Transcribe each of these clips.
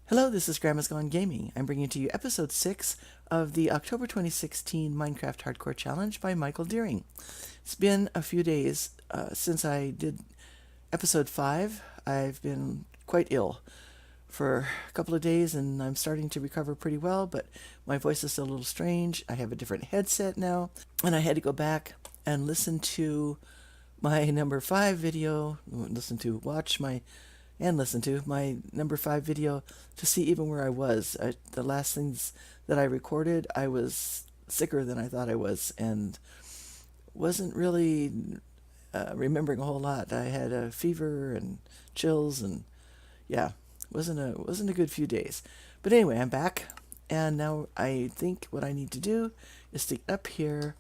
Hello, this is Grandma's Gone Gaming. I'm bringing to you episode 6 of the October 2016 Minecraft Hardcore Challenge by Michael Deering. It's been a few days since I did episode 5. I've been quite ill for a couple of days and I'm starting to recover pretty well, but my voice is still a little strange. I have a different headset now, and I had to go back and listen to my number 5 video, listen to my number 5 video to see even where I was. The last things that I recorded, I was sicker than I thought I was and wasn't really remembering a whole lot. I had a fever and chills, and yeah, wasn't a good few days. But anyway, I'm back, and now I think what I need to do is to get up here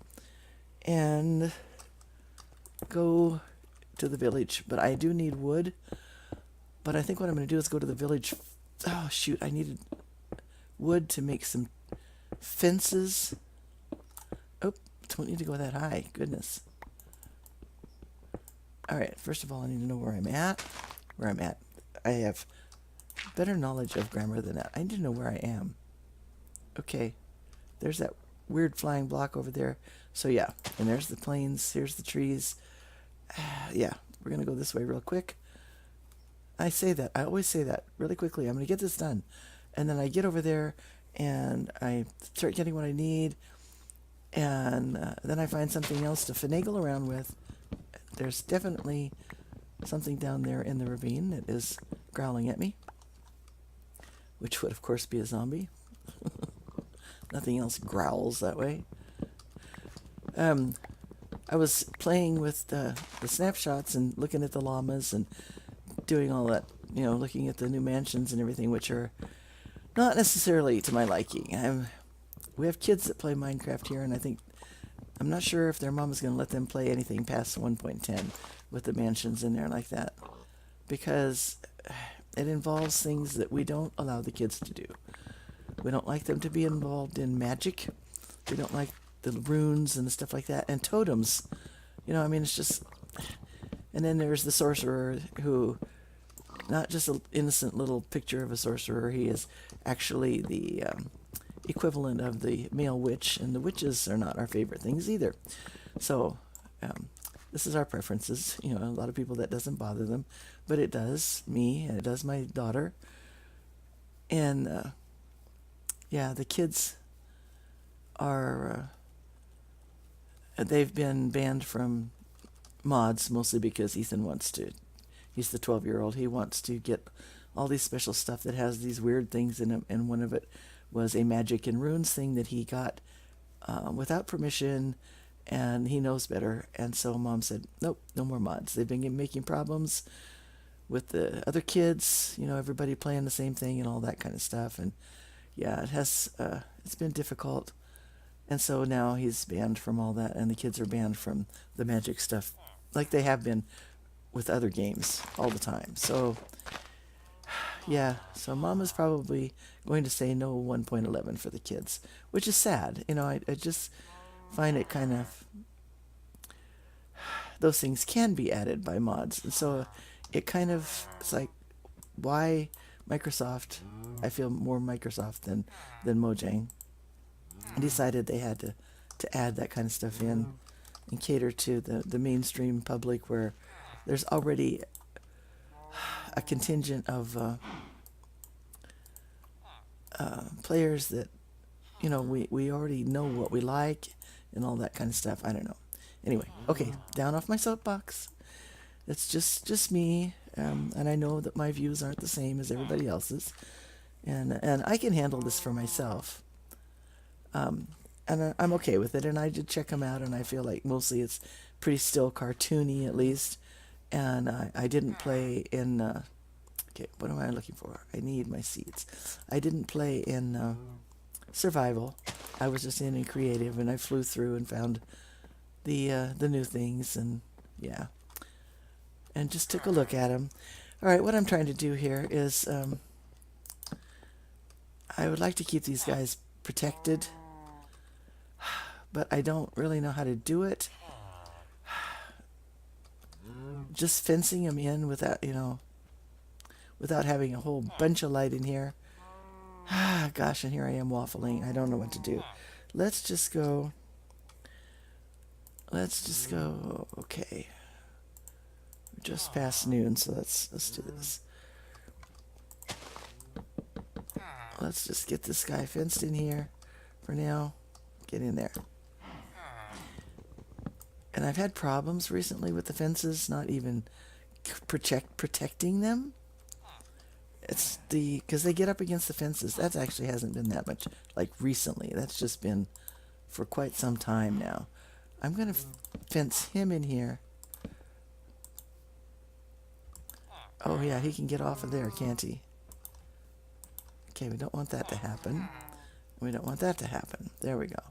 and go to the village. But I do need wood. But I think what I'm going to do is go to the village. Oh, shoot. I needed wood to make some fences. Oh, don't need to go that high. Goodness. All right. First of all, I need to know where I'm at. I have better knowledge of grammar than that. I need to know where I am. Okay. There's that weird flying block over there. So, yeah. And there's the plains. Here's the trees. Yeah. We're going to go this way real quick. I always say that really quickly. I'm going to get this done. And then I get over there and I start getting what I need. And then I find something else to finagle around with. There's definitely something down there in the ravine that is growling at me, which would, of course, be a zombie. Nothing else growls that way. I was playing with the snapshots and looking at the llamas and doing all that, looking at the new mansions and everything, which are not necessarily to my liking. We have kids that play Minecraft here, and I'm not sure if their mom is going to let them play anything past 1.10 with the mansions in there like that, because it involves things that we don't allow the kids to do. We don't like them to be involved in magic. We don't like the runes and the stuff like that, and totems. It's just... And then there's the sorcerer, who, not just an innocent little picture of a sorcerer, he is actually the equivalent of the male witch, and the witches are not our favorite things either. So, this is our preferences. A lot of people that doesn't bother them, but it does me, and it does my daughter. And, the kids are, they've been banned from mods, mostly because Ethan he's the 12-year-old, he wants to get all these special stuff that has these weird things in them, and one of it was a magic and runes thing that he got without permission, and he knows better, and so Mom said, nope, no more mods. They've been making problems with the other kids, everybody playing the same thing and all that kind of stuff, and yeah, it's been difficult. And so now he's banned from all that, and the kids are banned from the magic stuff, like they have been with other games all the time. So, yeah, so Mom is probably going to say no 1.11 for the kids, which is sad. I just find it kind of... Those things can be added by mods, and so it's like, why Microsoft? I feel more Microsoft than Mojang decided they had to add that kind of stuff in and cater to the mainstream public, where there's already a contingent of players that, we already know what we like and all that kind of stuff. I don't know. Anyway, okay, down off my soapbox. It's just me, and I know that my views aren't the same as everybody else's, and I can handle this for myself. And I'm okay with it, and I did check them out, and I feel like mostly it's pretty still cartoony, at least. And I didn't play in... okay, what am I looking for? I need my seeds. I didn't play in survival. I was just in creative, and I flew through and found the new things, and yeah. And just took a look at them. All right, what I'm trying to do here is... I would like to keep these guys protected, but I don't really know how to do it. Just fencing them in without having a whole bunch of light in here Ah, gosh, and here I am waffling. I don't know what to do. Let's just go. Okay. We're just past noon, so let's do this. Let's just get this guy fenced in here for now. Get in there. And I've had problems recently with the fences not even protecting them. It's because they get up against the fences. That actually hasn't been that much like recently. That's just been for quite some time now. I'm going to fence him in here. Oh yeah, he can get off of there, can't he? Okay, we don't want that to happen. We don't want that to happen. There we go.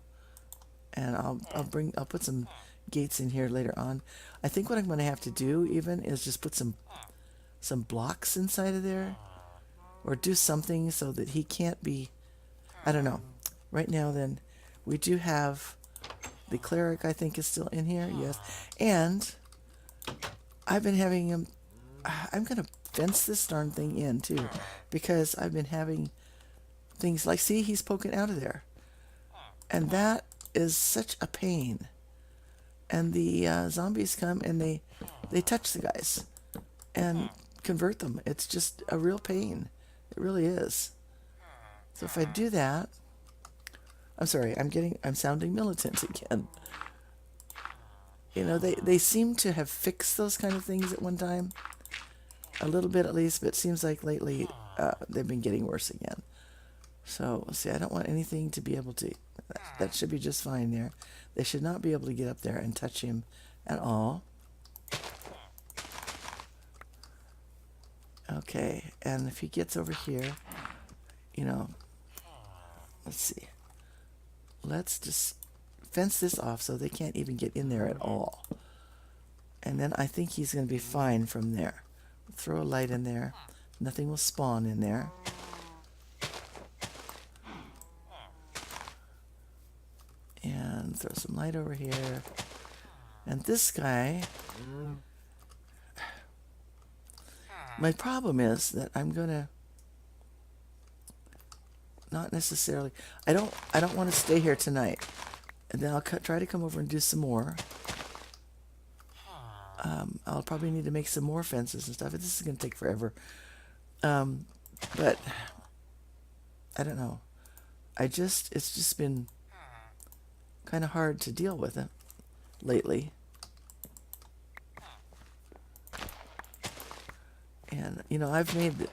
And I'll put some gates in here later on. I think what I'm going to have to do even is just put some blocks inside of there, or do something so that he can't be, I don't know. Right now then, we do have the cleric, I think, is still in here, yes. And I've been having him, I'm going to fence this darn thing in too, because I've been having things like, see, he's poking out of there. And that is such a pain. And the zombies come and they touch the guys and convert them. It's just a real pain. It really is. So if I do that, I'm sorry, I'm sounding militant again. You know, they seem to have fixed those kind of things at one time. A little bit at least, but it seems like lately they've been getting worse again. So, see, I don't want anything to be able to, that should be just fine there. They should not be able to get up there and touch him at all. Okay, and if he gets over here, you know, let's see. Let's just fence this off so they can't even get in there at all. And then I think he's going to be fine from there. Throw a light in there. Nothing will spawn in there. And throw some light over here. And this guy, my problem is that I'm gonna not necessarily, I don't want to stay here tonight, and then I'll try to come over and do some more. I'll probably need to make some more fences and stuff. This is gonna take forever, but I don't know. It's just been kind of hard to deal with it lately. And, you know, I've made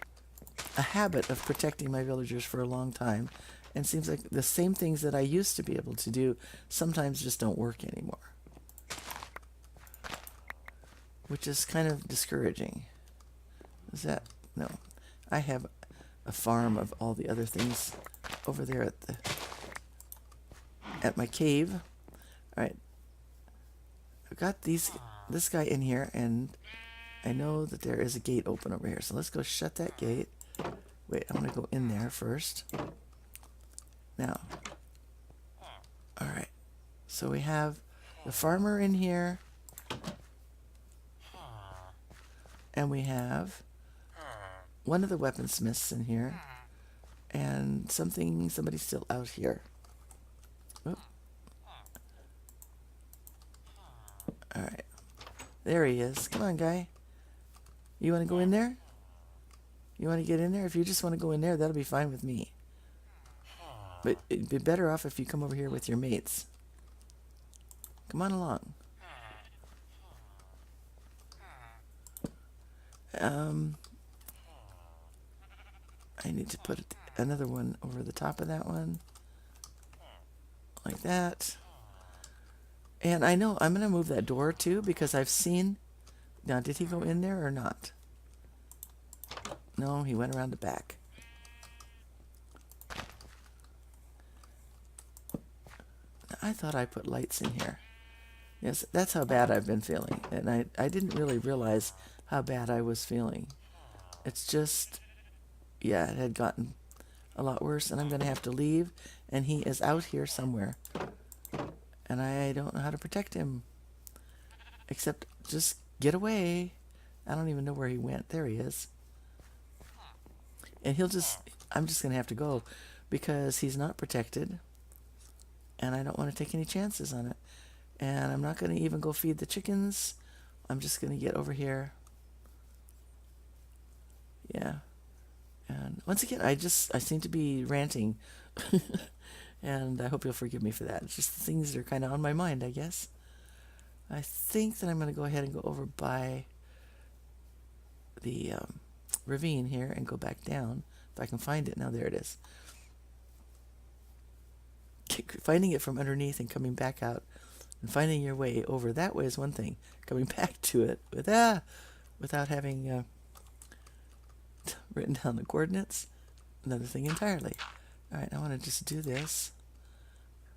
a habit of protecting my villagers for a long time, and it seems like the same things that I used to be able to do sometimes just don't work anymore. Which is kind of discouraging. Is that? No. I have a farm of all the other things over there at my cave. Alright. I've got this guy in here, and I know that there is a gate open over here. So let's go shut that gate. Wait, I want to go in there first. Now. Alright. So we have the farmer in here. And we have one of the weaponsmiths in here. And somebody's still out here. Oh. Alright. There he is. Come on, guy. You want to go in there? You want to get in there? If you just want to go in there, that'll be fine with me. But it'd be better off if you come over here with your mates. Come on along. I need to put another one over the top of that one. Like that. And I know I'm going to move that door too, because I've seen... Now, did he go in there or not? No, he went around the back. I thought I put lights in here. Yes, that's how bad I've been feeling. And I didn't really realize how bad I was feeling. It's just... Yeah, it had gotten a lot worse, and I'm going to have to leave, and he is out here somewhere. And I don't know how to protect him. Except just get away. I don't even know where he went. There he is. And he'll just... I'm just going to have to go because he's not protected and I don't want to take any chances on it. And I'm not going to even go feed the chickens. I'm just going to get over here. Yeah. And once again, I seem to be ranting. And I hope you'll forgive me for that. It's just the things that are kind of on my mind, I guess. I think that I'm going to go ahead and go over by the ravine here and go back down. If I can find it. Now, there it is. Finding it from underneath and coming back out and finding your way over that way is one thing. Coming back to it without having written down the coordinates, another thing entirely. All right, I want to just do this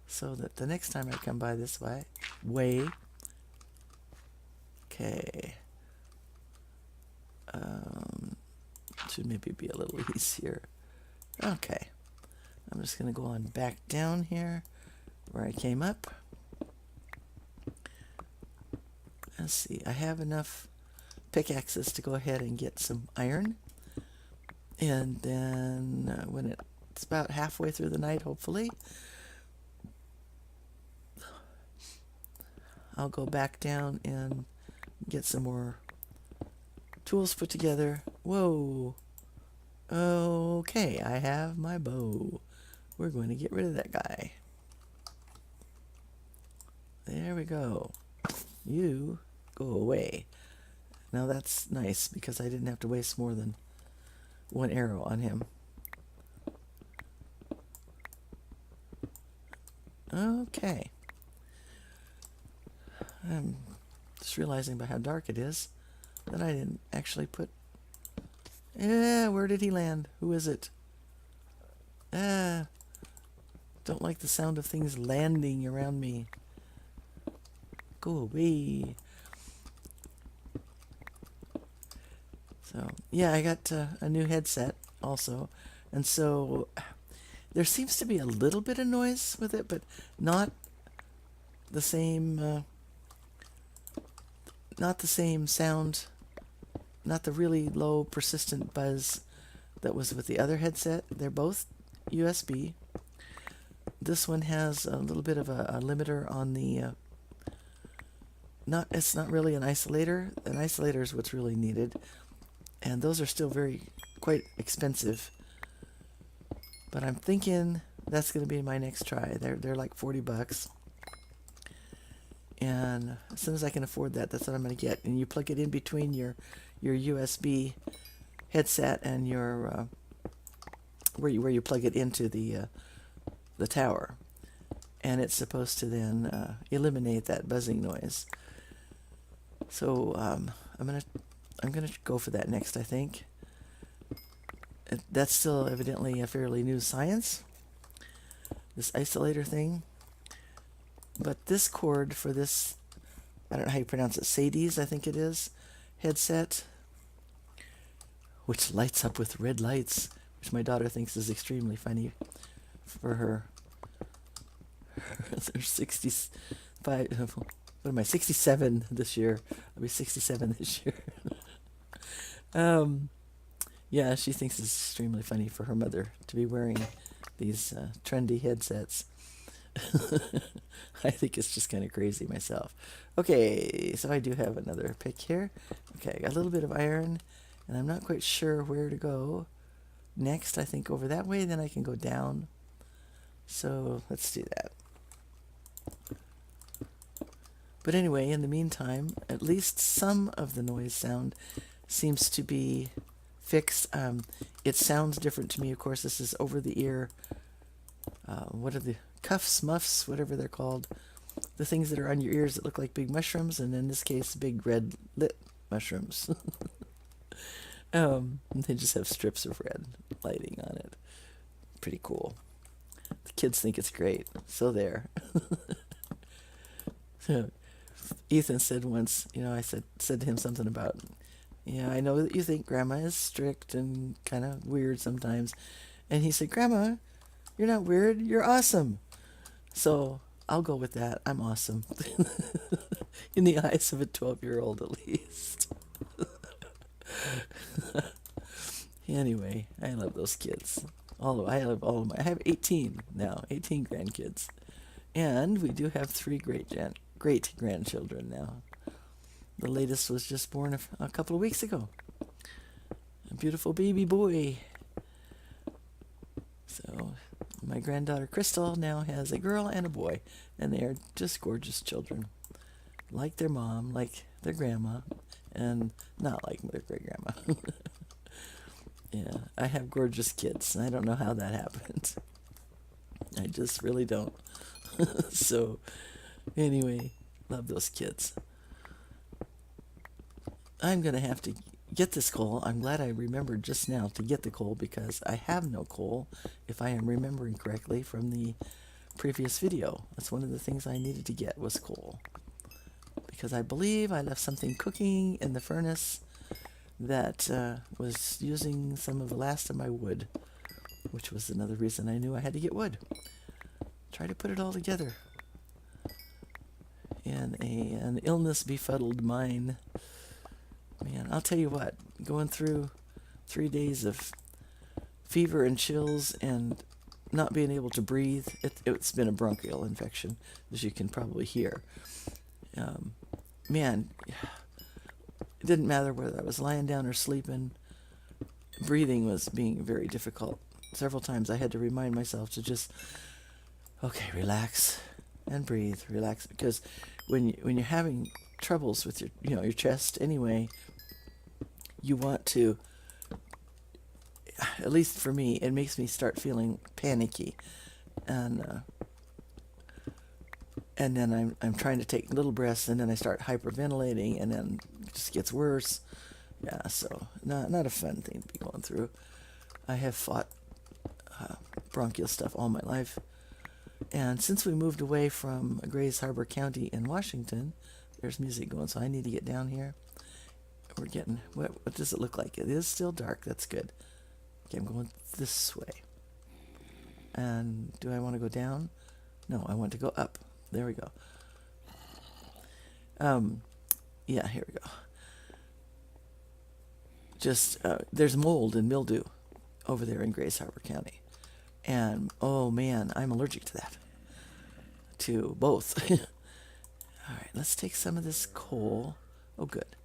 so that the next time I come by this way, okay, should maybe be a little easier. Okay, I'm just going to go on back down here where I came up. Let's see, I have enough pickaxes to go ahead and get some iron. And then when it's about halfway through the night, hopefully, I'll go back down and get some more tools put together. Whoa. Okay, I have my bow. We're going to get rid of that guy. There we go. You go away. Now that's nice because I didn't have to waste more than one arrow on him. Okay. I'm just realizing by how dark it is that I didn't actually put... where did he land? Who is it? Don't like the sound of things landing around me. Go away. So, yeah, I got a new headset also. And so there seems to be a little bit of noise with it, but not the same sound, not the really low persistent buzz that was with the other headset. They're both USB. This one has a little bit of a limiter on the it's not really an isolator. An isolator is what's really needed. And those are still quite expensive. But I'm thinking that's going to be my next try. They're like $40. And as soon as I can afford that, that's what I'm going to get. And you plug it in between your USB headset and your where you plug it into the tower. And it's supposed to then eliminate that buzzing noise. So I'm gonna go for that next, I think. That's still evidently a fairly new science, this isolator thing. But this cord for this, I don't know how you pronounce it, Sadie's, I think it is, headset, which lights up with red lights, which my daughter thinks is extremely funny for her. They're 65, what am I, 67 this year. I'll be 67 this year. Yeah, she thinks it's extremely funny for her mother to be wearing these trendy headsets. I think it's just kind of crazy myself. Okay, so I do have another pick here. Okay, I got a little bit of iron, and I'm not quite sure where to go next. I think over that way, then I can go down. So let's do that. But anyway, in the meantime, at least some of the noise sound seems to be fixed. It sounds different to me. Of course, this is over the ear. What are the cuffs, muffs, whatever they're called? The things that are on your ears that look like big mushrooms, and in this case, big red lit mushrooms. They just have strips of red lighting on it. Pretty cool. The kids think it's great. So there. Ethan said once, I said to him something about, I know that you think Grandma is strict and kind of weird sometimes. And he said, Grandma, you're not weird, you're awesome. So I'll go with that. I'm awesome. In the eyes of a 12-year-old at least. Anyway, I love those kids. I have 18 now, 18 grandkids. And we do have 3 great grandchildren now. The latest was just born a couple of weeks ago. A beautiful baby boy. So my granddaughter Crystal now has a girl and a boy, and they are just gorgeous children. Like their mom, like their grandma, and not like their great grandma. Yeah, I have gorgeous kids. I don't know how that happened. I just really don't. So, anyway, love those kids. I'm going to have to get this coal. I'm glad I remembered just now to get the coal because I have no coal, if I am remembering correctly from the previous video. That's one of the things I needed to get was coal. Because I believe I left something cooking in the furnace that was using some of the last of my wood, which was another reason I knew I had to get wood. Try to put it all together in an illness befuddled mind. Man, I'll tell you what, going through 3 days of fever and chills and not being able to breathe, it's been a bronchial infection, as you can probably hear. Man, it didn't matter whether I was lying down or sleeping. Breathing was being very difficult. Several times I had to remind myself to just, okay, relax and breathe, relax. Because when you're having troubles with your chest anyway, you want to, at least for me, it makes me start feeling panicky. And then I'm trying to take little breaths, and then I start hyperventilating, and then it just gets worse. Yeah, so not a fun thing to be going through. I have fought bronchial stuff all my life. And since we moved away from Grays Harbor County in Washington, there's music going, so I need to get down here. We're getting, what does it look like? It is still dark, that's good. Okay, I'm going this way. And do I want to go down? No, I want to go up. There we go. Yeah, here we go. Just, there's mold and mildew over there in Grays Harbor County. And, oh man, I'm allergic to that. To both. All right, let's take some of this coal. Oh, good.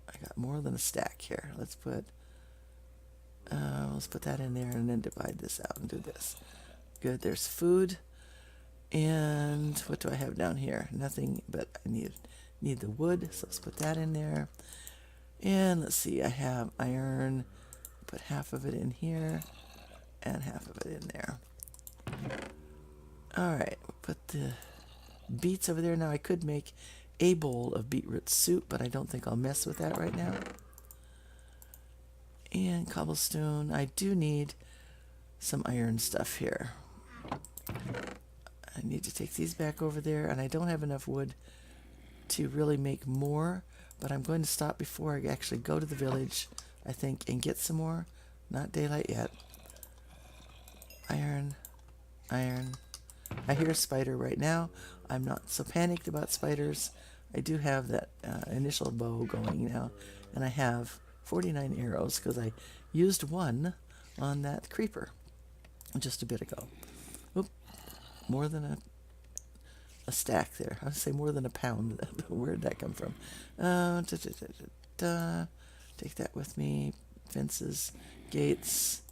I got more than a stack here. Let's put that in there and then divide this out and do this. Good, there's food. And what do I have down here? Nothing, but I need the wood, so let's put that in there. And let's see, I have iron. Put half of it in here and half of it in there. All right, put the beets over there. Now I could make a bowl of beetroot soup, but I don't think I'll mess with that right now. And cobblestone. I do need some iron stuff here. I need to take these back over there, and I don't have enough wood to really make more, but I'm going to stop before I actually go to the village, I think, and get some more. Not daylight yet. Iron. I hear a spider right now. I'm not so panicked about spiders. I do have that initial bow going now, and I have 49 arrows because I used one on that creeper just a bit ago. Oop, more than a stack there. I would say more than a pound. Where'd that come from? Take that with me. Fences, gates.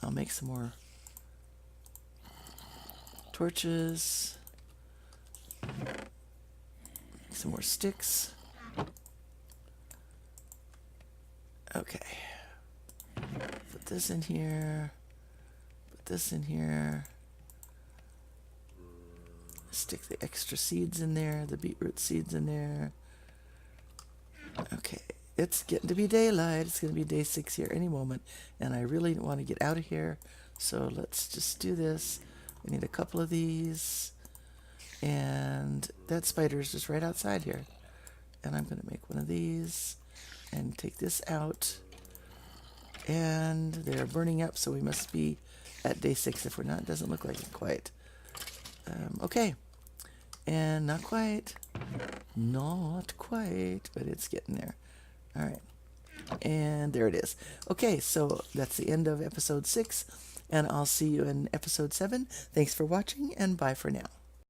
I'll make some more torches. Some more sticks. Okay. Put this in here. Put this in here. Stick the extra seeds in there, the beetroot seeds in there. Okay, it's getting to be daylight. It's going to be day 6 here any moment, and I really want to get out of here, so let's just do this. I need a couple of these, and that spider is just right outside here. And I'm going to make one of these and take this out, and they're burning up, so we must be at day 6. If we're not, it doesn't look like it quite. Okay, and not quite, but it's getting there. All right, And there it is. Okay, so that's the end of episode 6, and I'll see you in episode 7. Thanks for watching, and bye for now.